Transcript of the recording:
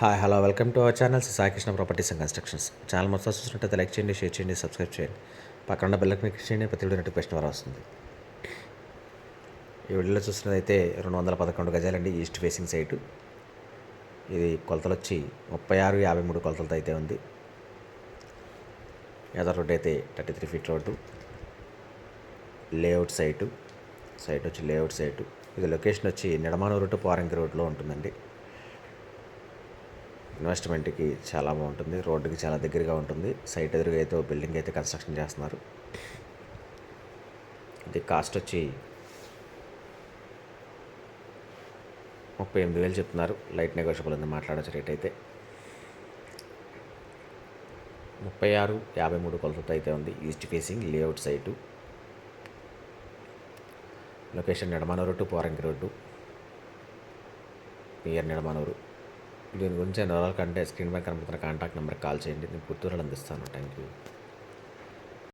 Hi hello welcome to our channel Saikrishna properties and constructions. Channel మొత్తం చూసినట్టయితే like చేయండి, share చేయండి, సబ్స్క్రైబ్ చేయండి. పక్కన ఉన్న బెల్ క్లిక్ చేయండి, ప్రతి వీడియో నోటిఫికేషన్ ద్వారా వస్తుంది. ఈ వీడియోలో చూసినదైతే 211 గజాలండి, ఈస్ట్ ఫేసింగ్ సైటు. ఇది కొలతలు వచ్చి 36-53 కొలతలతో అయితే ఉంది. ఎదర్ రోడ్ అయితే 33 ఫీట్ రోడ్డు. లేఅవుట్ సైట్ వచ్చి లేఅవుట్ సైటు. ఇది లొకేషన్ వచ్చి నిడమానూరు టు పోరంకి రోడ్లో ఉంటుందండి. ఇన్వెస్ట్మెంట్కి చాలా బాగుంటుంది, రోడ్డుకి చాలా దగ్గరగా ఉంటుంది. సైట్ ఎదురుగా అయితే బిల్డింగ్ అయితే కన్స్ట్రక్షన్ చేస్తున్నారు. ఇది కాస్ట్ వచ్చి 38,000 చెప్తున్నారు. లైట్ నెగోషియబుల్ ఉంది, మాట్లాడచ్చు. రేట్ అయితే 36-53 కొలతతో అయితే ఉంది. East facing layout site. Location Nidamanuru to Poranki road, near Nidamanuru. దీని గురించి వివరాల కంటే స్క్రీన్ పై కనబడుతున్న కాంటాక్ట్ నెంబర్కి కాల్ చేయండి. నేను పూర్తి వివరాలు అందిస్తాను. Thank you.